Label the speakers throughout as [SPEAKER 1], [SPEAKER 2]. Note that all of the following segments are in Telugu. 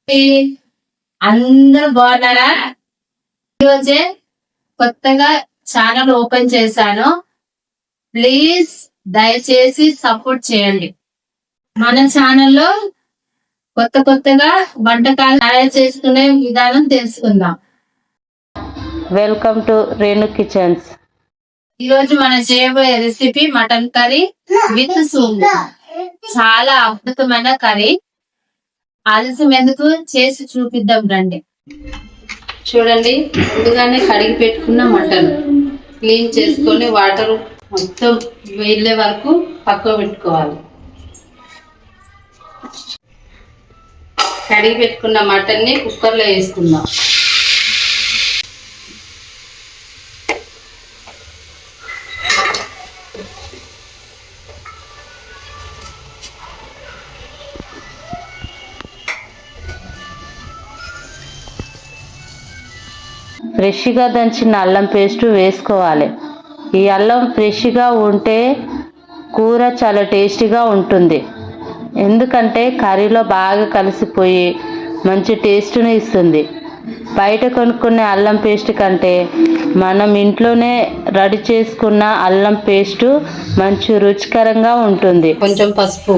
[SPEAKER 1] అందరూ బాగున్నారా? ఈరోజే కొత్తగా ఛానల్ ఓపెన్ చేశాను. ప్లీజ్ దయచేసి సపోర్ట్ చేయండి. మన ఛానల్లో కొత్తగా వంటకాలు తయారు చేసుకునే విధానం తెలుసుకుందాం.
[SPEAKER 2] Welcome to Renu kitchens.
[SPEAKER 1] ఈరోజు మనం చేయబోయే recipe mutton curry with soup. చాలా అద్భుతమైన కర్రీ. ఆలస్యం ఎందుకు, చేసి చూపిద్దాం రండి. చూడండి, ముందుగానే కడిగి పెట్టుకున్న మటన్ క్లీన్ చేసుకొని వాటర్ మొత్తం వెళ్ళే వరకు పక్కకు పెట్టుకోవాలి. కడిగి పెట్టుకున్న మటన్ని కుక్కర్లో వేసుకుందాం.
[SPEAKER 2] ఫ్రెష్గా దంచిన అల్లం పేస్ట్ వేసుకోవాలి. ఈ అల్లం ఫ్రెష్గా ఉంటే కూర చాలా టేస్టీగా ఉంటుంది. ఎందుకంటే కర్రీలో బాగా కలిసిపోయి మంచి టేస్ట్ని ఇస్తుంది. బయట కొనుక్కునే అల్లం పేస్ట్ కంటే మనం ఇంట్లోనే రెడీ చేసుకున్న అల్లం పేస్టు మంచి రుచికరంగా ఉంటుంది.
[SPEAKER 1] కొంచెం పసుపు,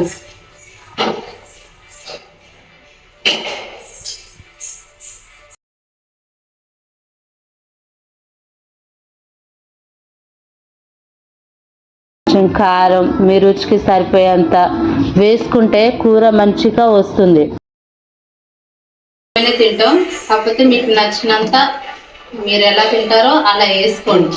[SPEAKER 2] కొంచెం కారం మీ రుచికి సరిపోయేంత వేసుకుంటే కూర మంచిగా వస్తుంది.
[SPEAKER 1] తింటాం, కాకపోతే మీకు నచ్చినంత మీరు ఎలా తింటారో అలా వేసుకోండి.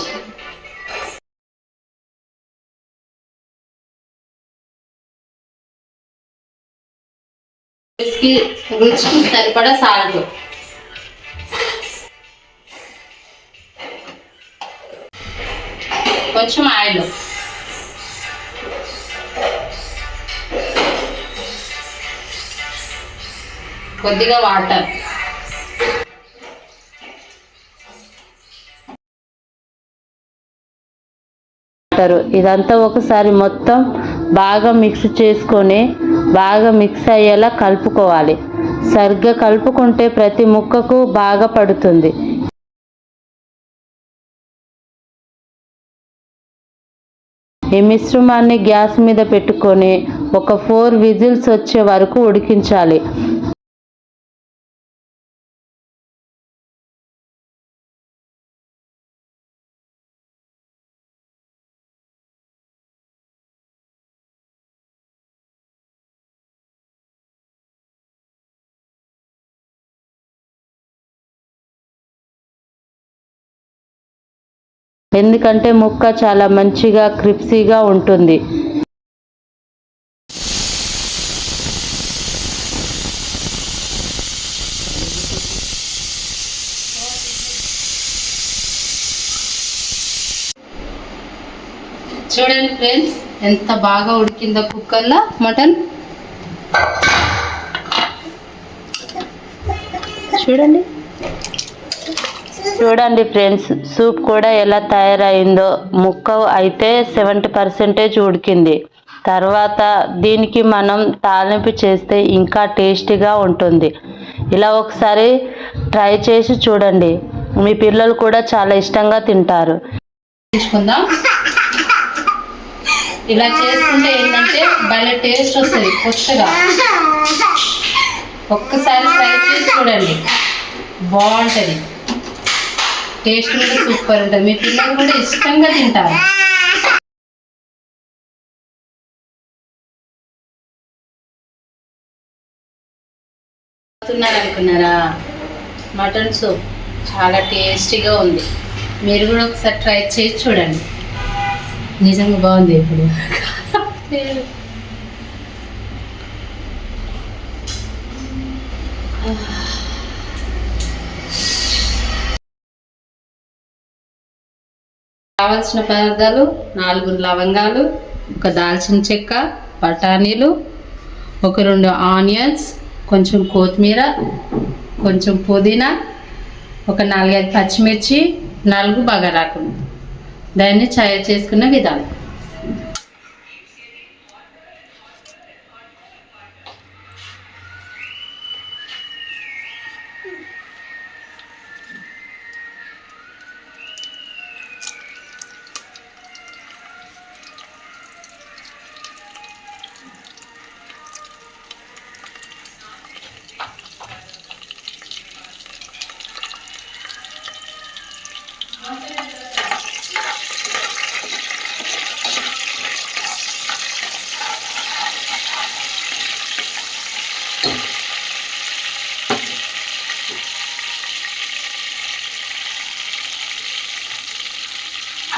[SPEAKER 1] రుచికి సరిపడా సాల్ట్, కొంచెం ఆయిల్, కొద్దిగా వాటర్,
[SPEAKER 2] ఇదంతా ఒకసారి మొత్తం బాగా మిక్స్ చేసుకొని బాగా మిక్స్ అయ్యేలా కలుపుకోవాలి. సరిగ్గా కలుపుకుంటే ప్రతి ముక్కకు బాగా పడుతుంది. ఈ మిశ్రమాన్ని గ్యాస్ మీద పెట్టుకొని ఒక 4 విజిల్స్ వచ్చే వరకు ఉడికించాలి. ఎందుకంటే ముక్క చాలా మంచిగా క్రిస్పీగా ఉంటుంది.
[SPEAKER 1] చూడండి ఫ్రెండ్స్, ఎంత బాగా ఉడికిందో కుక్కర్లో మటన్.
[SPEAKER 2] చూడండి ఫ్రెండ్స్, సూప్ కూడా ఎలా తయారైందో. ముక్క అయితే 70% ఉడికింది. తర్వాత దీనికి మనం తాలింపు చేస్తే ఇంకా టేస్టీగా ఉంటుంది. ఇలా ఒకసారి ట్రై చేసి చూడండి, మీ పిల్లలు కూడా చాలా ఇష్టంగా తింటారు.
[SPEAKER 1] తీసుకుందాం. ఇలా చేసుకుంటే ఏంటంటే భలే టేస్ట్ వస్తుంది కొత్తగా. ఒక్కసారి ట్రై చేసి చూడండి, బాగుంటుంది. టేస్ట్ కూడా సూపర్ ఉంటుంది. మీ పిల్లలు కూడా ఇష్టంగా తింటారు. అనుకున్నారా? మటన్ సూప్ చాలా టేస్టీగా ఉంది. మీరు కూడా ఒకసారి ట్రై చేసి చూడండి. నిజంగా బాగుంది. ఇప్పుడు కావాల్సిన పదార్థాలు: 4 లవంగాలు, 1 దాల్చిన చెక్క, బఠానీలు, 2 ఆనియన్స్, కొంచెం కొత్తిమీర, కొంచెం పుదీనా, 4-5 పచ్చిమిర్చి, 4 బగారాకులు. దాన్ని తయారు చేసుకున్న విధానం: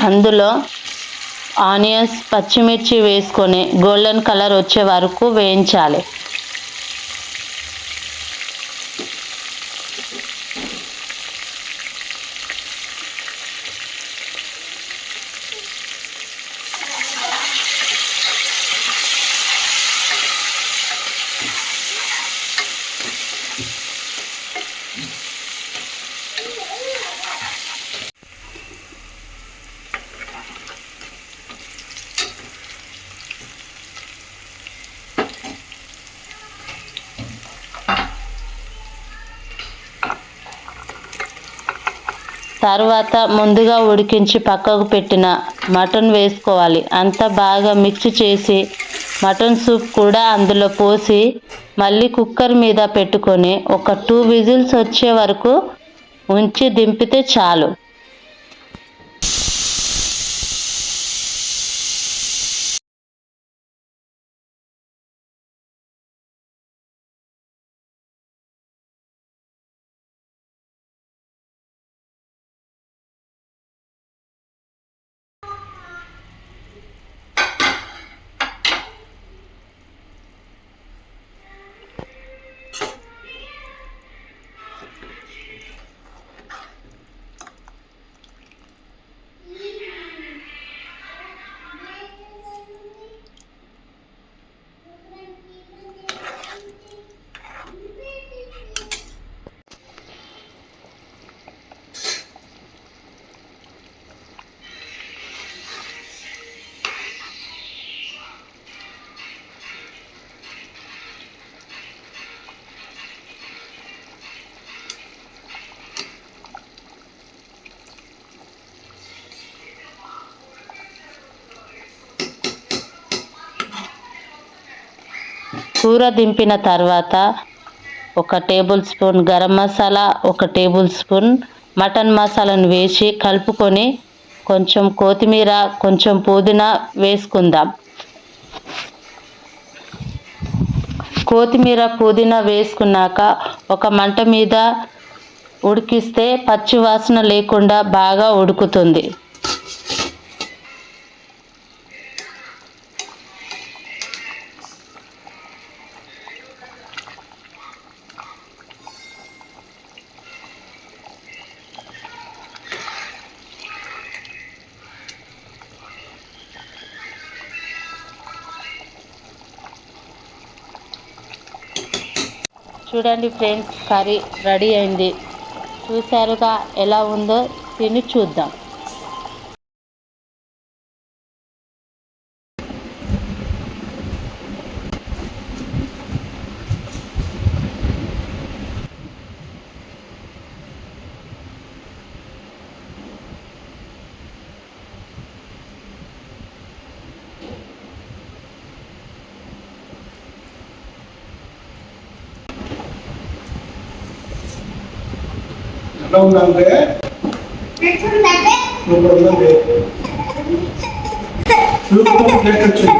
[SPEAKER 2] అందులో ఆనియన్స్, పచ్చిమిర్చి వేసుకొని గోల్డెన్ కలర్ వచ్చే వరకు వేయించాలి. తర్వాత ముందుగా ఉడికించి పక్కకు పెట్టిన మటన్ వేసుకోవాలి. అంతా బాగా మిక్స్ చేసి మటన్ సూప్ కూడా అందులో పోసి మళ్ళీ కుక్కర్ మీద పెట్టుకొని ఒక 2 విజిల్స్ వచ్చే వరకు ఉంచి దింపితే చాలు. కూర దింపిన తర్వాత 1 tablespoon garam masala, 1 tablespoon mutton మసాలాను వేసి కలుపుకొని కొంచెం కొత్తిమీర, కొంచెం పుదీనా వేసుకుందాం. కొత్తిమీర, పుదీనా వేసుకున్నాక ఒక మంట మీద ఉడికిస్తే పచ్చి వాసన లేకుండా బాగా ఉడుకుతుంది. చూడండి ఫ్రెండ్స్, కర్రీ రెడీ అయింది. చూసారుగా ఎలా ఉందో, తిని చూద్దాం.
[SPEAKER 3] ఎలా ఉందంటే సూపర్ ఉందండి. సూపర్ టేస్ట్ వచ్చింది.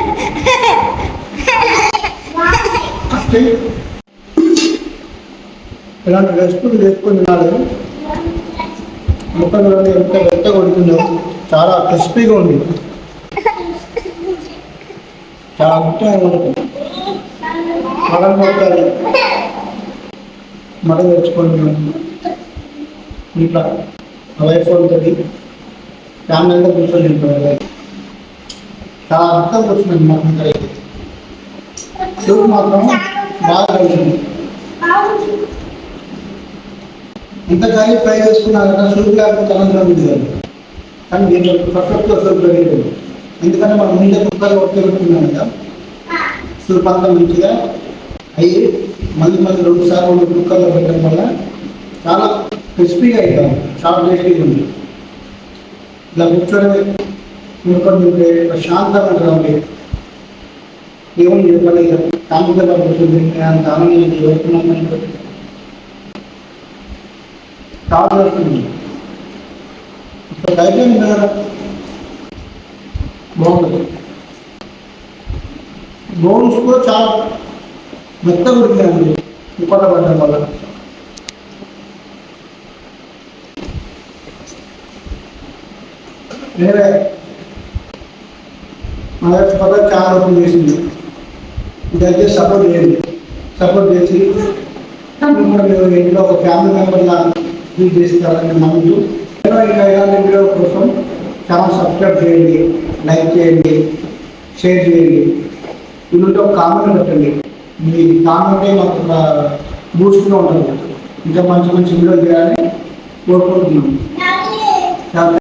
[SPEAKER 3] ఇలాంటి రెసిపీలు చేసుకొని తినాలి. ముక్కలు ఎంత మెత్తగా ఉడికిందో, చాలా క్రిస్పీగా ఉంది, చాలా అద్భుతంగా ఉంటుంది. మటన్ పడుతుంది, మటన్ తెచ్చుకొని ఇంట్లో వైఫ్ ఉంటుంది, ఫ్యామిలీ అంతా కూర్చొని తింటారు. చాలా అర్థం వచ్చింది మటన్ కర్రీ. సూప్ మాత్రం బాగా కలిసింది. ఇంత కర్రీ ఫ్రై చేసుకున్నాక సూప్ లేకపోతే అనంతరం ఉంది కదా, కానీ దీంట్లో పర్ఫెక్ట్గా సూప్ పెరిగింది. ఎందుకంటే మనం ముందే కుక్కర్ కొట్టుకుంటున్నాం కదా, సూప్ అంతా మంచిగా అయ్యి మళ్ళీ 2 సార్లు కుక్కర్లో పెట్టడం వల్ల చాలా క్రిస్పీగా అవుతాం, చాలా టేస్టీగా ఉంది. ఇలా కూర్చొని తింటే ప్రశాంతంగా ఉంటుంది. ఏమని చెప్పండి, కాంపిగా పడుతుంది, అంత ఆనందం జరుగుతున్నాం, చాలా జరుగుతుంది. ఇప్పుడు అయిపోయింది కదా, బాగుంటుంది. బోన్స్ కూడా చాలా మెత్తగా ఉడికినాయండి ఉప్పట పడడం వల్ల. వేరే మా వైఫ్ కొత్త ఛానల్ ఓపెన్ చేసింది. ఇదైతే సపోర్ట్ చేయండి. సపోర్ట్ చేసి కూడా మీరు ఇంట్లో ఒక ఫ్యామిలీ మెంబర్లా ట్రీట్ చేస్తారని నమ్ముతూ ఇంకా ఇలాంటి వీడియో కోసం ఛానల్ సబ్స్క్రైబ్ చేయండి, లైక్ చేయండి, షేర్ చేయండి. వీళ్ళతో కామెంట్ పెట్టండి. మీ కామెంటే మాకు ఒక బూస్ట్గా ఉంటుంది. ఇంకా మంచి మంచి వీడియోలు చేయాలని కోరుకుంటున్నాం.